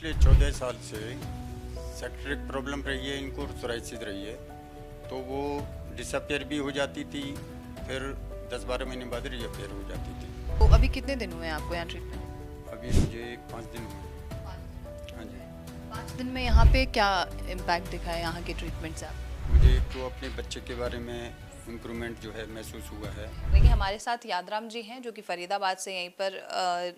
पिछले 14 साल से सेक्ट्रिक प्रॉब्लम रही है इनको, सोराइसिस रही है, तो वो डिसअपियर भी हो जाती थी, फिर 10-12 महीने बाद रीअपियर हो जाती थी। तो अभी कितने दिन हुए हैं आपको यहाँ ट्रीटमेंट? अभी मुझे 5 दिन हुए। हाँ जी। 5 दिन में यहाँ पे क्या इम्पैक्ट दिखा है यहाँ के ट्रीटमेंट से आप? मुझे एक तो अपने बच्चे के बारे में इम्प्रूवमेंट जो है महसूस हुआ है। देखिए हमारे साथ यादराम जी हैं जो कि फरीदाबाद से यहीं पर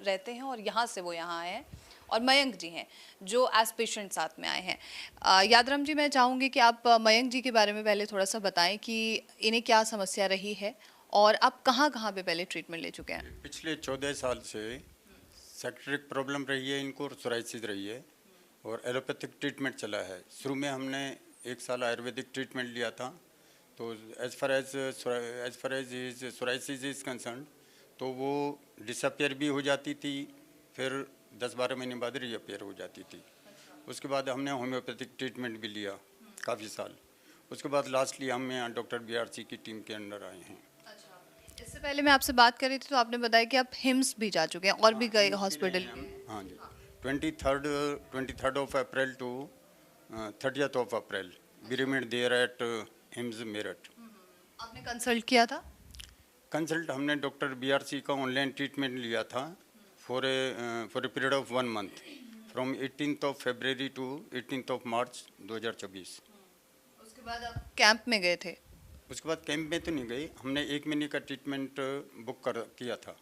रहते हैं और यहाँ से वो यहाँ आए हैं, और मयंक जी हैं जो एज पेशेंट साथ में आए हैं। यादराम जी, मैं चाहूँगी कि आप मयंक जी के बारे में पहले थोड़ा सा बताएं कि इन्हें क्या समस्या रही है और आप कहाँ कहाँ पे पहले ट्रीटमेंट ले चुके हैं? पिछले 14 साल से सेक्ट्रिक प्रॉब्लम रही है इनको, सोराइसिस रही है, और एलोपैथिक ट्रीटमेंट चला है। शुरू में हमने 1 साल आयुर्वेदिक ट्रीटमेंट लिया था, तो as far as is psoriasis is concern, तो वो डिसअपियर भी हो जाती थी, फिर 10-12 महीने बाद रीअपियर हो जाती थी। उसके बाद हमने होम्योपैथिक ट्रीटमेंट भी लिया काफ़ी साल। उसके बाद लास्टली हम यहाँ डॉक्टर BRC की टीम के अंडर आए हैं। इससे पहले मैं आपसे बात कर रही थी तो आपने बताया कि आप हिम्स भी जा चुके हैं और भी गए हॉस्पिटल भी। हाँ जी, 23rd of April to 30th of April we remained there at hymns Meerut. आपने कंसल्ट किया था? कंसल्ट हमने डॉक्टर BRC का ऑनलाइन ट्रीटमेंट लिया था for a period of 1 month from 18th of February to 18th of March 2024। उसके बाद आप कैंप में गए थे? उसके बाद कैंप में तो नहीं गई, हमने 1 महीने का ट्रीटमेंट बुक किया था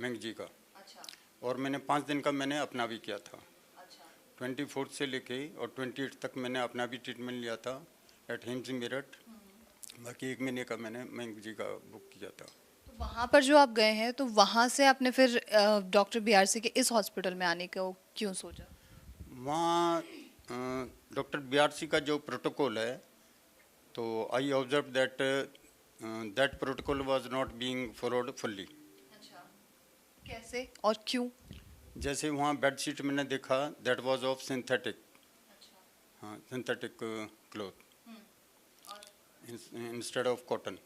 मैंग जी का। अच्छा। और मैंने 5 दिन का मैंने अपना भी किया था। अच्छा। 24 से लेके और 28 तक मैंने अपना भी ट्रीटमेंट लिया था एट हिम्स मेरठ। बाकी 1 महीने का मैंने मैंग जी का बुक किया था। तो वहाँ पर जो आप गए हैं तो वहाँ से आपने फिर डॉक्टर BRC के इस हॉस्पिटल में आने को क्यों सोचा? वहाँ डॉक्टर BRC का जो प्रोटोकॉल है, तो I observe that that protocol was not being followed fully. अच्छा, कैसे और क्यों? जैसे वहाँ बेडशीट मैंने देखा, दैट वाज ऑफ सिंथेटिक। अच्छा। हाँ, synthetic cloth instead of cotton.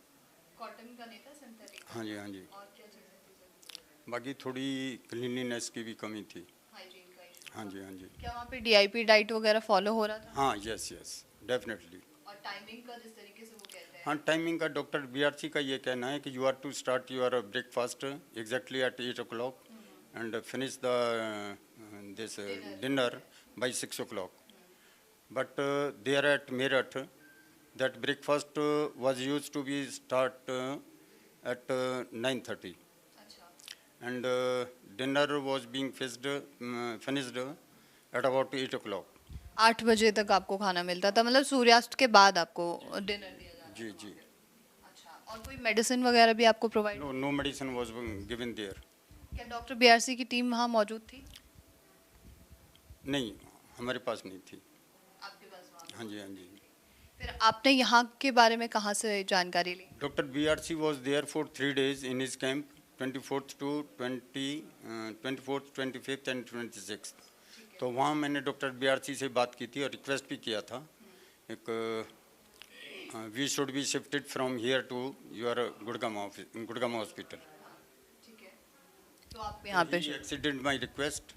Cotton का नहीं था, सिंथेटिक। हाँ जी, हाँ जी। और क्या चीज़ें थी सर? बाकी थोड़ी क्लीनलीनेस की भी कमी थी। हाइजीन का इशू। हाँ जी, हाँ जी। क्या वहाँ पे DIP डाइट वगैरह फॉलो हो रहा था? हाँ, यस यस, डेफिनेटली। और टाइमिंग का जिस तरीके से वो कहते हैं। हाँ, टाइमिंग का डॉक्टर BRC का ये कहना है कि you are to start your breakfast exactly at 8 o'clock and finish the this dinner by 6 o'clock। But there at Meerut that breakfast was used to be start at 9:30 अच्छा। and dinner was being finished at about 8 o'clock। 8 बजे तक आपको खाना मिलता था, मतलब सूर्यास्त के बाद आपको डिनर दिया जाता था? जी जी। अच्छा, और कोई मेडिसिन वगैरह भी आपको provide? No medicine was given there। क्या डॉक्टर BRC की टीम वहाँ मौजूद थी? नहीं, हमारे पास नहीं थी। आपके पास वहाँ? हाँ जी, हाँ जी। फिर आपने यहाँ के बारे में कहाँ से जानकारी ली? Doctor BRC was there for 3 days in his camp, 24th to 24th, 25th and 26th। तो वहाँ मैंने डॉक्टर BRC से बात की थी और रिक्वेस्ट भी किया था, एक we should be shifted from here to your Gurgaon hospital. ठीक है, तो आप यहाँ पे accident my request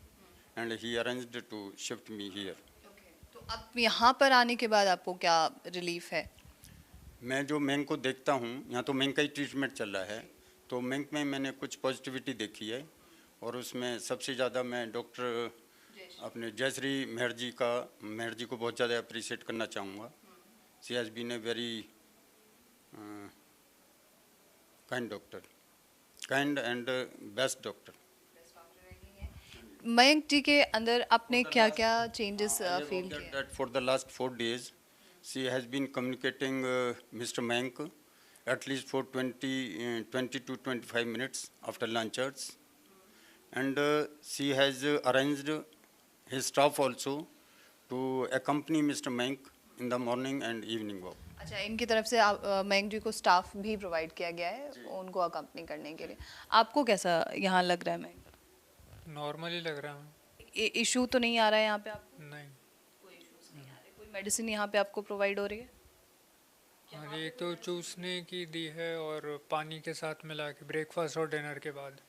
and he arranged to shift me here. तो अब यहाँ पर आने के बाद आपको क्या रिलीफ है? मैं जो मैंग को देखता हूँ, यहाँ तो मैंग का ही ट्रीटमेंट चल रहा है, तो मैंग में मैंने कुछ पॉजिटिविटी देखी है, और उसमें सबसे ज़्यादा मैं डॉक्टर अपने जयश्री मेहर जी को बहुत ज़्यादा अप्रिशिएट करना चाहूँगा। She has been a very kind doctor, kind and best doctor. Mayank ji के अंदर आपने क्या क्या चेंजेस फील किए? That for the last 4 days she has been communicating Mr. Mayank at least for 20 to 25 minutes after lunch hours, and she has arranged his staff also to accompany Mr. Mayank in the morning and evening walk। अच्छा, इनकी तरफ से मयंक जी को staff भी provide किया गया है उनको अकम्पनी करने के लिए। आपको कैसा यहाँ लग रहा है मयंक? नॉर्मली लग रहा है। इशू तो नहीं आ रहा है यहाँ पे आपको? नहीं। कोई इश्यूज नहीं आ रहे? कोई मेडिसिन यहाँ पे आपको प्रोवाइड हो रही है? हाँ, एक तो चूसने की दी है और पानी के साथ मिला के ब्रेकफास्ट और डिनर के बाद।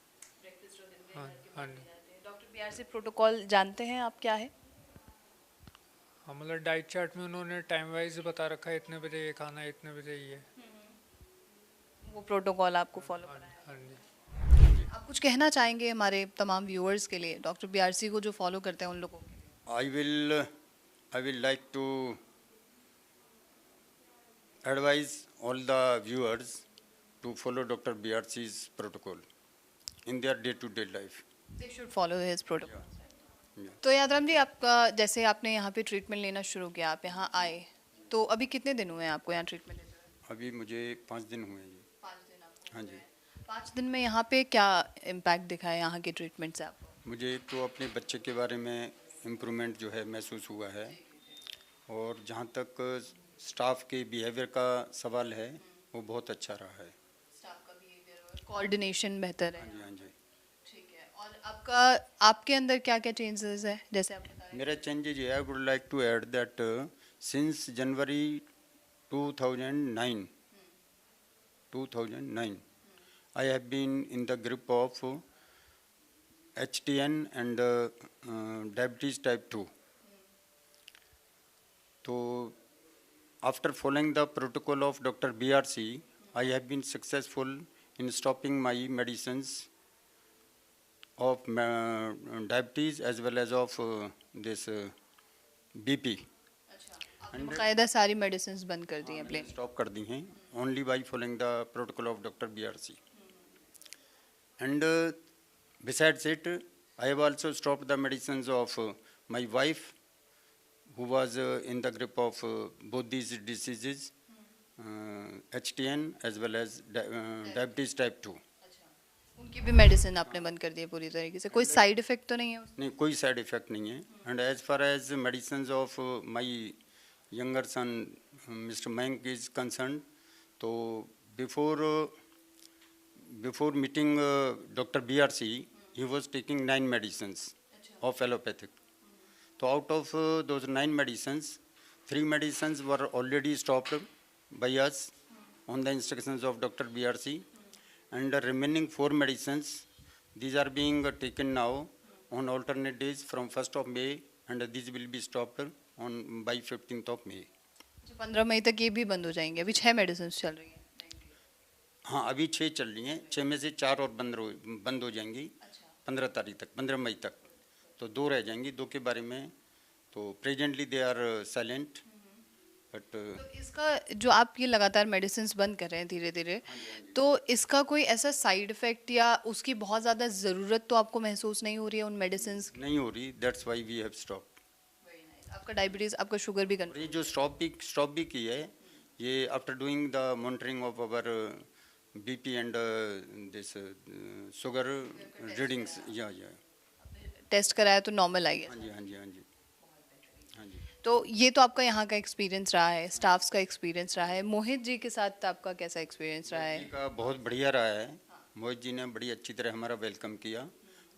हाँ हाँ। डॉक्टर BRC प्रोटोकॉल जानते हैं आप क्या है? हाँ मतलब डाइट चार्ट में उन्होंने टाइम वाइज बता रखा है, इतने बजे ये खाना है, इतने बजे ये। वो प्रोटोकॉल आपको फॉलो हाँ कराया हाँ जी। है। आप कुछ कहना चाहेंगे हमारे तमाम व्यूअर्स के लिए, डॉक्टर बीआरसी को जो फॉलो करते हैं उन लोगों के लिए? I will like to advise all the viewers to follow Dr. BRC's protocol in their day-to-day life. They should follow his protocol. Yeah. तो यादराम जी, आपका जैसे आपने यहाँ पे ट्रीटमेंट लेना शुरू किया, आप यहाँ आए, तो अभी कितने दिन हुए हैं आपको यहाँ ट्रीटमेंट लेते हुए? अभी मुझे 5 दिन हुए जी। 5 दिन आपको हाँ हुए जी। हैं। 5 दिन में यहाँ पे क्या इम्पैक्ट दिखा है यहाँ के ट्रीटमेंट से आपको? मुझे एक तो अपने बच्चे के बारे में इम्प्रूवमेंट जो है महसूस हुआ है, और जहाँ तक स्टाफ के बिहेवियर का सवाल है वो बहुत अच्छा रहा है। स्टाफ का बिहेवियर और कोऑर्डिनेशन बेहतर हाँ है। जी, हाँ जी। ठीक है। और आपके अंदर क्या क्या चेंजेस है, जैसे आप बताएं? मेरा चेंजेज है, I would like to add that since January 2009 I have been in the grip of HTN and diabetes type 2. So after following the protocol of Dr. BRC, I have been successful in stopping my medicines of diabetes as well as of this BP. आपने बाकायदा सारी medicine बंद कर दी हैं plane? Stop कर दी हैं only by following the protocol of doctor BRC. And besides it, I have also stopped the medicines of my wife, who was in the grip of both these diseases, HTN as well as diabetes type 2. उनकी भी medicine आपने बंद कर दी है पूरी तरीके से? कोई साइड इफेक्ट तो नहीं है उसमें? नहीं, कोई साइड इफेक्ट नहीं है. And as far as medicine of my younger son mister Mayank is concern, तो before meeting doctor BRC he was taking 9 medicines of allopathic. तो out of those 9 medicines 3 medicines were already stopped by us on the instructions of Dr. BRC, and the remaining 4 medicines, these are being taken now on alternate days from 1st of May, and these will be stopped on by 15th of May. 15 मई तक ये भी बंद हो जाएंगे? अभी 6 medicine चल रही हैं? हाँ, अभी 6 चल रही हैं, 6 में से 4 और बंद हो जाएंगी 15 तारीख तक, 15 मई तक. तो 2 रह जाएंगी. 2 के बारे में तो presently they are silent. But तो इसका जो आप ये लगातार मेडिसिन बंद कर रहे हैं धीरे धीरे, तो इसका कोई ऐसा साइड इफेक्ट या उसकी बहुत ज़्यादा ज़रूरत तो आपको महसूस नहीं हो रही है उन मेडिसिन? नहीं हो रही. That's why we have stop. आपका डायबिटीज़, आपका शुगर भी ये जो स्टॉप भी की है, ये after doing the monitoring of our BP and this sugar readings. या टेस्ट कराया तो नॉर्मल आई है? हाँ जी, हाँ जी, हाँ जी, हाँ जी. तो ये तो आपका यहाँ का एक्सपीरियंस रहा है, स्टाफ्स का एक्सपीरियंस रहा है. मोहित जी के साथ आपका कैसा एक्सपीरियंस रहा है? का बहुत बढ़िया रहा है. मोहित जी ने बड़ी अच्छी तरह हमारा वेलकम किया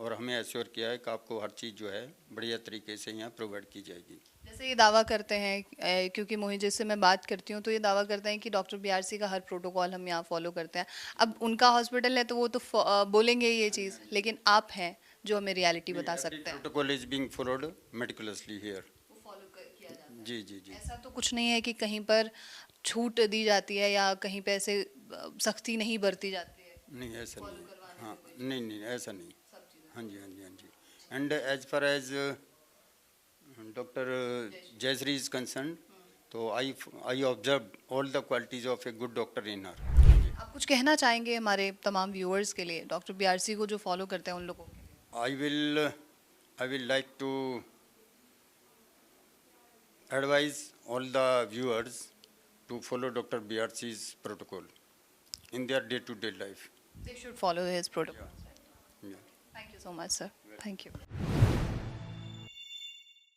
और हमें एश्योर किया है कि आपको हर चीज़ जो है बढ़िया तरीके से यहाँ प्रोवाइड की जाएगी. जैसे ये दावा करते हैं, क्योंकि मोहित जी से मैं बात करती हूँ तो ये दावा करते हैं कि डॉक्टर BRC का हर प्रोटोकॉल हम यहाँ फॉलो करते हैं. अब उनका हॉस्पिटल है तो वो तो बोलेंगे ये चीज़, लेकिन आप हैं जो हमें रियलिटी बता सकते हैं. Protocol is being followed meticulously here. जी जी जी. ऐसा तो कुछ नहीं है कि कहीं पर छूट दी जाती है या कहीं पे ऐसे सख्ती नहीं बरती जाती है? नहीं, ऐसा नहीं. हाँ, नहीं, ऐसा नहीं. हाँ जी, हाँ जी, हाँ जी. And as far as doctor Jayashree is concern, तो I observe all the qualities of a good doctor in her. आप कुछ कहना चाहेंगे हमारे तमाम व्यूअर्स के लिए, डॉक्टर BRC को जो फॉलो करते हैं उन लोगों के लिए? I will like to advise all the viewers to follow Dr. BRC's protocol in their day-to-day life. They should follow his protocol. Yeah. Thank you so much, sir. Thank you.